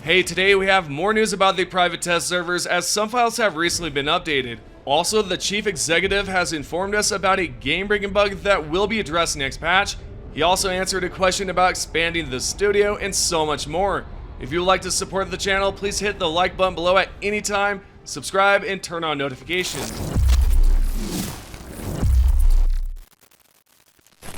Hey, today we have more news about the private test servers as some files have recently been updated. Also, the chief executive has informed us about a game-breaking bug that will be addressed next patch. He also answered a question about expanding the studio and so much more. If you would like to support the channel, please hit the like button below at any time, subscribe, and turn on notifications.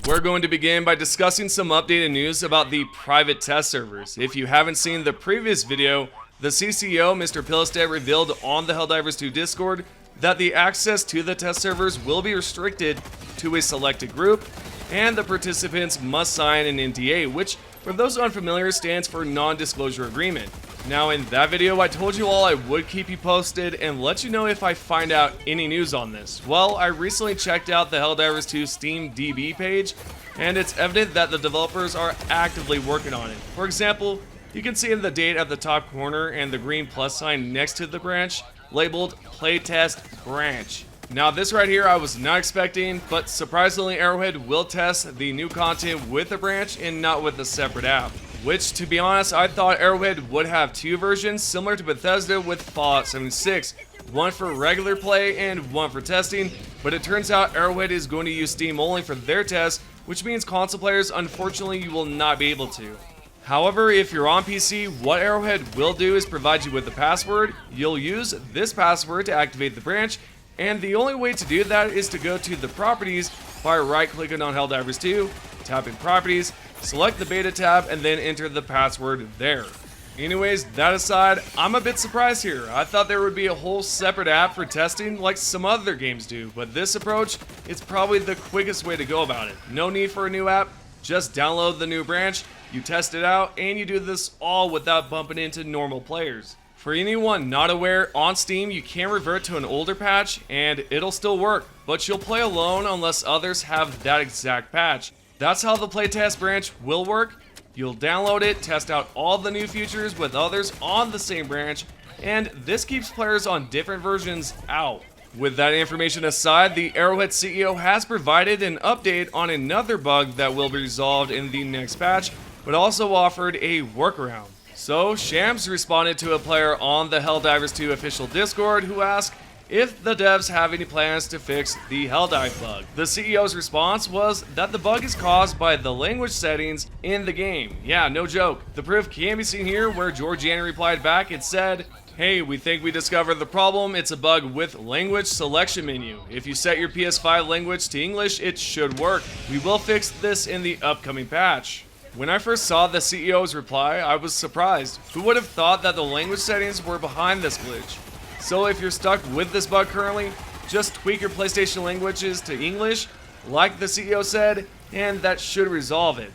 We're going to begin by discussing some updated news about the private test servers. If you haven't seen the previous video, the CCO, Mr. Pilstead, revealed on the Helldivers 2 Discord that the access to the test servers will be restricted to a selected group, and the participants must sign an NDA, which, for those unfamiliar, stands for Non-Disclosure Agreement. Now, in that video, I told you all I would keep you posted and let you know if I find out any news on this. Well, I recently checked out the Helldivers 2 Steam DB page, and it's evident that the developers are actively working on it. For example, you can see in the date at the top corner and the green plus sign next to the branch, labeled Playtest Branch. Now, this right here I was not expecting, but surprisingly Arrowhead will test the new content with the branch and not with a separate app. Which, to be honest, I thought Arrowhead would have two versions similar to Bethesda with Fallout 76. One for regular play and one for testing, but it turns out Arrowhead is going to use Steam only for their tests, which means console players, unfortunately, you will not be able to. However, if you're on PC, what Arrowhead will do is provide you with a password. You'll use this password to activate the branch, and the only way to do that is to go to the properties by right-clicking on Helldivers 2, tapping properties, select the beta tab, and then enter the password there. Anyways, that aside, I'm a bit surprised here. I thought there would be a whole separate app for testing like some other games do, but this approach is probably the quickest way to go about it. No need for a new app, just download the new branch, you test it out, and you do this all without bumping into normal players. For anyone not aware, on Steam you can revert to an older patch and it'll still work, but you'll play alone unless others have that exact patch. That's how the playtest branch will work. You'll download it, test out all the new features with others on the same branch, and this keeps players on different versions out. With that information aside, the Arrowhead CEO has provided an update on another bug that will be resolved in the next patch, but also offered a workaround. So, Shams responded to a player on the Helldivers 2 official Discord who asked if the devs have any plans to fix the Helldive bug. The CEO's response was that the bug is caused by the language settings in the game. Yeah, no joke. The proof can be seen here where Georgiana replied back and said, "Hey, we think we discovered the problem. It's a bug with language selection menu. If you set your PS5 language to English, it should work. We will fix this in the upcoming patch." When I first saw the CEO's reply, I was surprised. Who would have thought that the language settings were behind this glitch? So if you're stuck with this bug currently, just tweak your PlayStation languages to English, like the CEO said, and that should resolve it.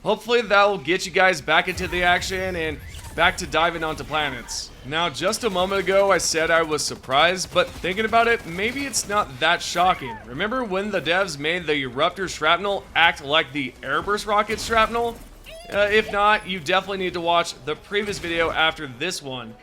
Hopefully that will get you guys back into the action and back to diving onto planets. Now, just a moment ago I said I was surprised, but thinking about it, maybe it's not that shocking. Remember when the devs made the Eruptor shrapnel act like the airburst rocket shrapnel? If not, you definitely need to watch the previous video after this one.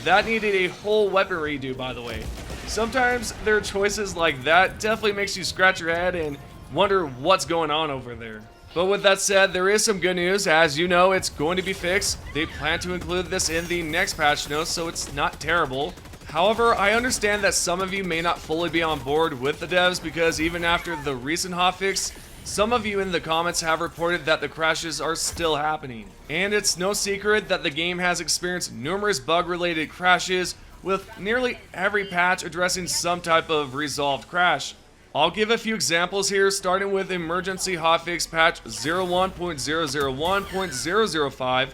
That needed a whole weapon redo, by the way. Sometimes their choices like that definitely makes you scratch your head and wonder what's going on over there. But with that said, there is some good news. As you know, it's going to be fixed. They plan to include this in the next patch notes, so it's not terrible. However, I understand that some of you may not fully be on board with the devs because even after the recent hotfix, some of you in the comments have reported that the crashes are still happening. And it's no secret that the game has experienced numerous bug-related crashes, with nearly every patch addressing some type of resolved crash. I'll give a few examples here, starting with emergency hotfix patch 01.001.005,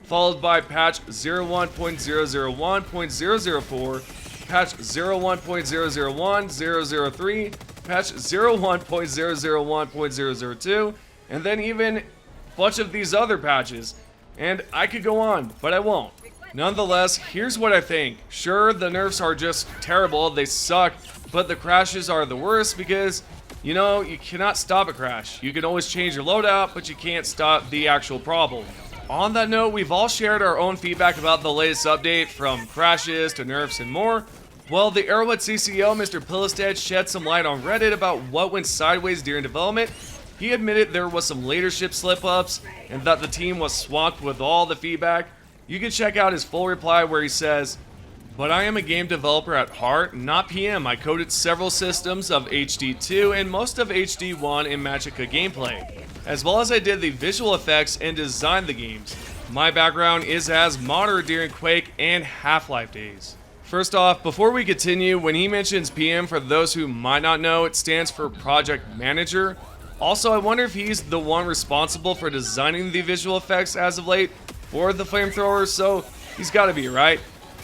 followed by patch 01.001.004, patch 01.001.003, patch 01.001.002, and then even a bunch of these other patches. And I could go on, but I won't. Nonetheless, here's what I think. Sure, the nerfs are just terrible, they suck, but the crashes are the worst because, you know, you cannot stop a crash. You can always change your loadout, but you can't stop the actual problem. On that note, we've all shared our own feedback about the latest update, from crashes to nerfs and more. Well, the Arrowhead CCO, Mr. Pilstead, shed some light on Reddit about what went sideways during development. He admitted there was some leadership slip-ups and that the team was swamped with all the feedback. You can check out his full reply where he says, "But I am a game developer at heart, not PM. I coded several systems of HD2 and most of HD1 in Magicka gameplay, as well as I did the visual effects and designed the games. My background is as modder during Quake and Half-Life days." First off, before we continue, when he mentions PM, for those who might not know, it stands for Project Manager. Also, I wonder if he's the one responsible for designing the visual effects as of late for the flamethrowers, so he's gotta be, right?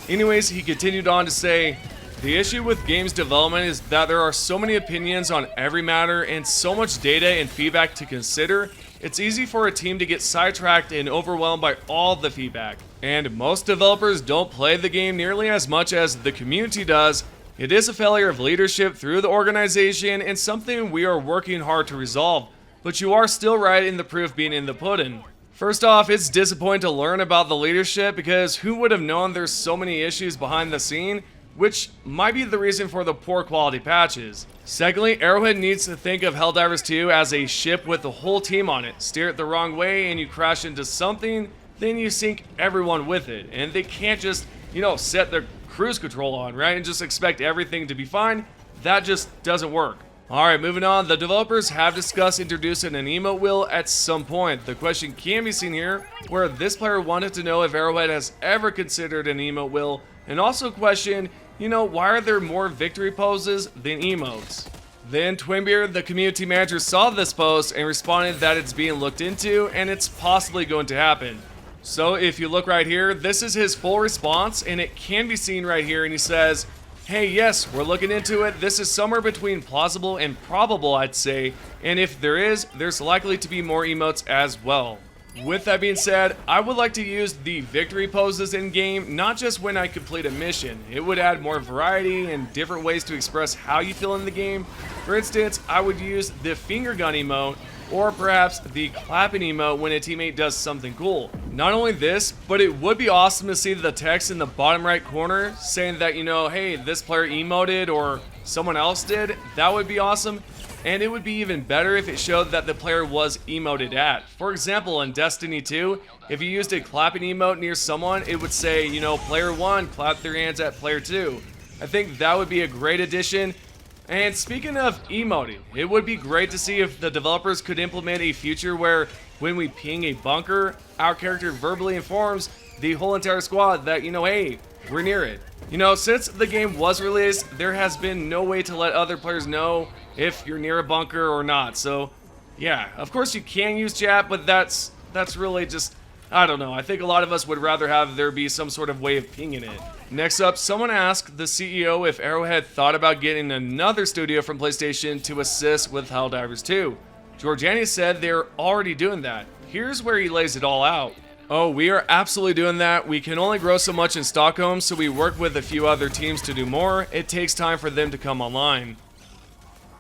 Anyways, he continued on to say, "The issue with games development is that there are so many opinions on every matter and so much data and feedback to consider. It's easy for a team to get sidetracked and overwhelmed by all the feedback. And most developers don't play the game nearly as much as the community does. It is a failure of leadership through the organization and something we are working hard to resolve. But you are still right in the proof being in the pudding." First off, it's disappointing to learn about the leadership because who would have known there's so many issues behind the scene, which might be the reason for the poor quality patches. Secondly, Arrowhead needs to think of Helldivers 2 as a ship with the whole team on it. Steer it the wrong way and you crash into something, then you sink everyone with it. And they can't just, set their cruise control on, right? And just expect everything to be fine. That just doesn't work. Alright, moving on. The developers have discussed introducing an emote wheel at some point. The question can be seen here, where this player wanted to know if Arrowhead has ever considered an emote wheel, and also questioned, why are there more victory poses than emotes? Then Twinbeard, the community manager, saw this post and responded that it's being looked into and it's possibly going to happen. So if you look right here, this is his full response and it can be seen right here, and he says, "Hey, yes, we're looking into it. This is somewhere between plausible and probable, I'd say, and if there is, there's likely to be more emotes as well." With that being said, I would like to use the victory poses in game, not just when I complete a mission. It would add more variety and different ways to express how you feel in the game. For instance, I would use the finger gun emote, or perhaps the clapping emote when a teammate does something cool. Not only this, but it would be awesome to see the text in the bottom right corner saying that, hey, this player emoted or someone else did. That would be awesome. And it would be even better if it showed that the player was emoted at. For example, in Destiny 2, if you used a clapping emote near someone, it would say, player 1 clapped their hands at player 2. I think that would be a great addition. And speaking of emoting, it would be great to see if the developers could implement a feature where when we ping a bunker, our character verbally informs the whole entire squad that, hey, we're near it. Since the game was released, there has been no way to let other players know if you're near a bunker or not. So, yeah, of course you can use chat, but that's really just, I don't know. I think a lot of us would rather have there be some sort of way of pinging it. Next up, someone asked the CEO if Arrowhead thought about getting another studio from PlayStation to assist with Helldivers 2. Georgiani said they're already doing that. Here's where he lays it all out. "Oh, we are absolutely doing that. We can only grow so much in Stockholm, so we work with a few other teams to do more. It takes time for them to come online."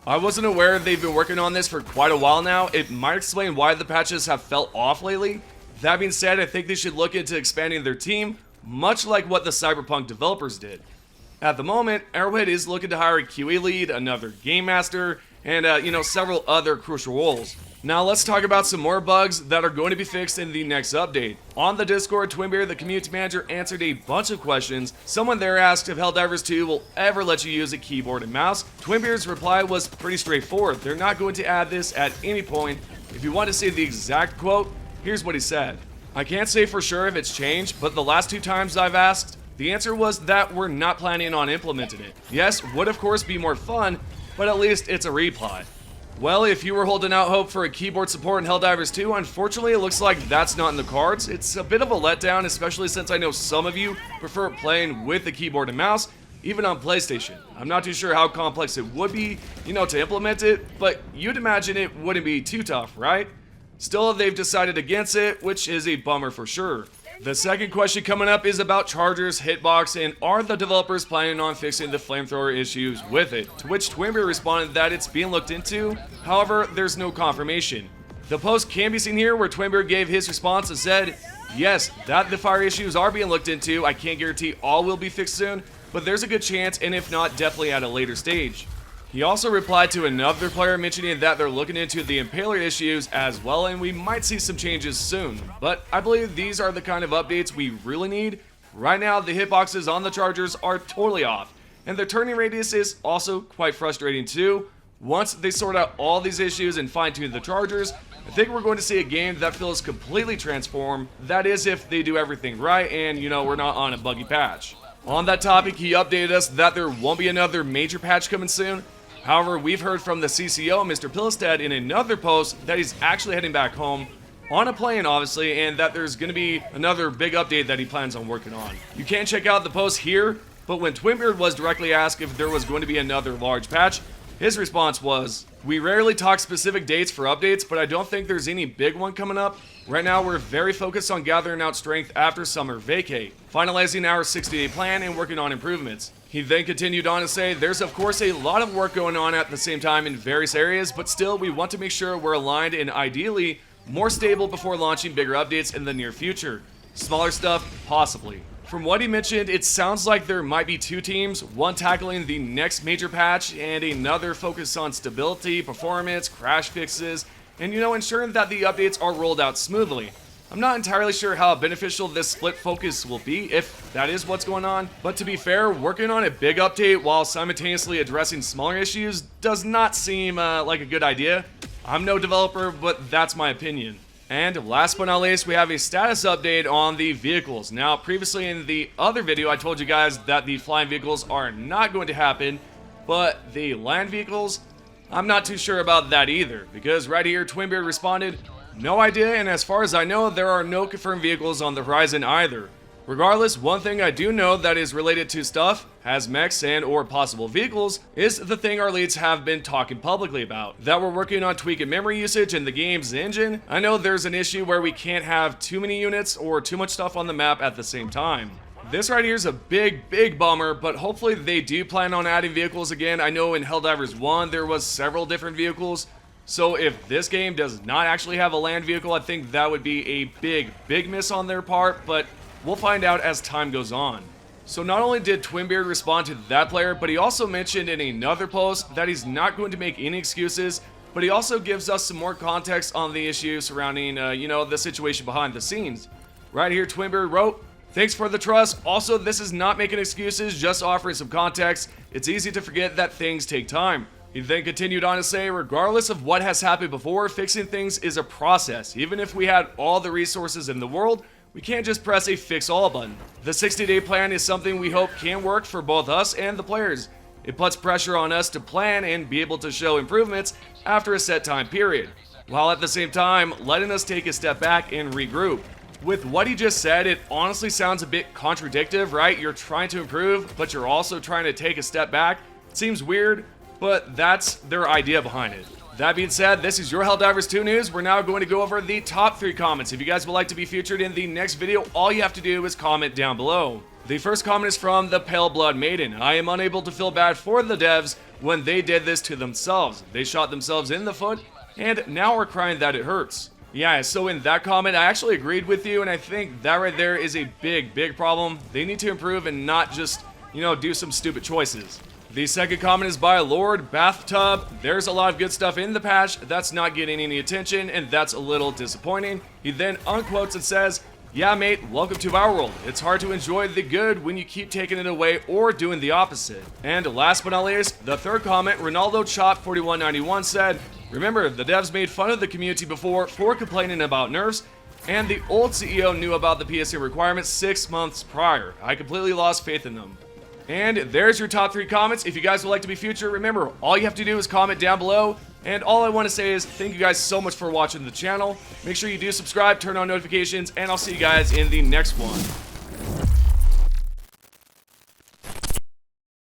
I wasn't aware they've been working on this for quite a while now. It might explain why the patches have felt off lately. That being said, I think they should look into expanding their team, much like what the Cyberpunk developers did. At the moment, Arrowhead is looking to hire a QA lead, another game master, and several other crucial roles. Now let's talk about some more bugs that are going to be fixed in the next update. On the Discord, Twinbeard, the community manager, answered a bunch of questions. Someone there asked if Helldivers 2 will ever let you use a keyboard and mouse. Twinbeard's reply was pretty straightforward. They're not going to add this at any point. If you want to see the exact quote, here's what he said. "I can't say for sure if it's changed, but the last 2 times I've asked, the answer was that we're not planning on implementing it. Yes, would of course be more fun, but at least it's a reply." Well, if you were holding out hope for a keyboard support in Helldivers 2, unfortunately it looks like that's not in the cards. It's a bit of a letdown, especially since I know some of you prefer playing with the keyboard and mouse, even on PlayStation. I'm not too sure how complex it would be, to implement it, but you'd imagine it wouldn't be too tough, right? Still, they've decided against it, which is a bummer for sure. The second question coming up is about chargers, hitbox, and are the developers planning on fixing the flamethrower issues with it? To which Twinbeard responded that it's being looked into, however, there's no confirmation. The post can be seen here where Twinbeard gave his response and said, "Yes, that the fire issues are being looked into. I can't guarantee all will be fixed soon, but there's a good chance, and if not, definitely at a later stage." He also replied to another player mentioning that they're looking into the impaler issues as well, and we might see some changes soon. But I believe these are the kind of updates we really need. Right now, the hitboxes on the Chargers are totally off, and their turning radius is also quite frustrating too. Once they sort out all these issues and fine-tune the Chargers, I think we're going to see a game that feels completely transformed. That is if they do everything right and, we're not on a buggy patch. On that topic, he updated us that there won't be another major patch coming soon. However, we've heard from the CCO, Mr. Pilstead, in another post that he's actually heading back home on a plane, obviously, and that there's going to be another big update that he plans on working on. You can check out the post here, but when Twinbeard was directly asked if there was going to be another large patch, his response was, "We rarely talk specific dates for updates, but I don't think there's any big one coming up. Right now, we're very focused on gathering out strength after summer vacay, finalizing our 60-day plan and working on improvements." He then continued on to say, "There's of course a lot of work going on at the same time in various areas, but still we want to make sure we're aligned and ideally more stable before launching bigger updates in the near future. Smaller stuff, possibly." From what he mentioned, it sounds like there might be two teams, one tackling the next major patch and another focused on stability, performance, crash fixes, and ensuring that the updates are rolled out smoothly. I'm not entirely sure how beneficial this split focus will be, if that is what's going on, but to be fair, working on a big update while simultaneously addressing smaller issues does not seem like a good idea. I'm no developer, but that's my opinion. And last but not least, we have a status update on the vehicles. Now, previously in the other video, I told you guys that the flying vehicles are not going to happen, but the land vehicles, I'm not too sure about that either, because right here, Twinbeard responded, "No idea, and as far as I know, there are no confirmed vehicles on the horizon either. Regardless, one thing I do know that is related to stuff, has mechs and or possible vehicles, is the thing our leads have been talking publicly about, that we're working on tweaking memory usage in the game's engine. I know there's an issue where we can't have too many units or too much stuff on the map at the same time." This right here is a big bummer, but hopefully they do plan on adding vehicles again. I know in Helldivers 1 there was several different vehicles, so if this game does not actually have a land vehicle, I think that would be a big miss on their part, but we'll find out as time goes on. So not only did Twinbeard respond to that player, but he also mentioned in another post that he's not going to make any excuses, but he also gives us some more context on the issue surrounding, the situation behind the scenes. Right here, Twinbeard wrote, "Thanks for the trust. Also, this is not making excuses, just offering some context. It's easy to forget that things take time." He then continued on to say, "Regardless of what has happened before, fixing things is a process. Even if we had all the resources in the world, we can't just press a fix all button. The 60-day plan is something we hope can work for both us and the players. It puts pressure on us to plan and be able to show improvements after a set time period, while at the same time letting us take a step back and regroup." With what he just said, it honestly sounds a bit contradictory, right? You're trying to improve, but you're also trying to take a step back. It seems weird, but that's their idea behind it. That being said, this is your Helldivers 2 news. We're now going to go over the top 3 comments. If you guys would like to be featured in the next video, all you have to do is comment down below. The first comment is from the Pale Blood Maiden. "I am unable to feel bad for the devs when they did this to themselves. They shot themselves in the foot, and now are crying that it hurts." Yeah, so in that comment, I actually agreed with you, and I think that right there is a big problem. They need to improve and not just, do some stupid choices. The second comment is by Lord Bathtub. "There's a lot of good stuff in the patch that's not getting any attention, and that's a little disappointing." He then unquotes and says, "Yeah, mate, welcome to our world. It's hard to enjoy the good when you keep taking it away or doing the opposite." And last but not least, the third comment, Ronaldo Chop 4191 said, "Remember, the devs made fun of the community before for complaining about nerfs, and the old CEO knew about the PSA requirements 6 months prior. I completely lost faith in them." And there's your top 3 comments. If you guys would like to be featured, remember, all you have to do is comment down below. And all I want to say is thank you guys so much for watching the channel. Make sure you do subscribe, turn on notifications, and I'll see you guys in the next one.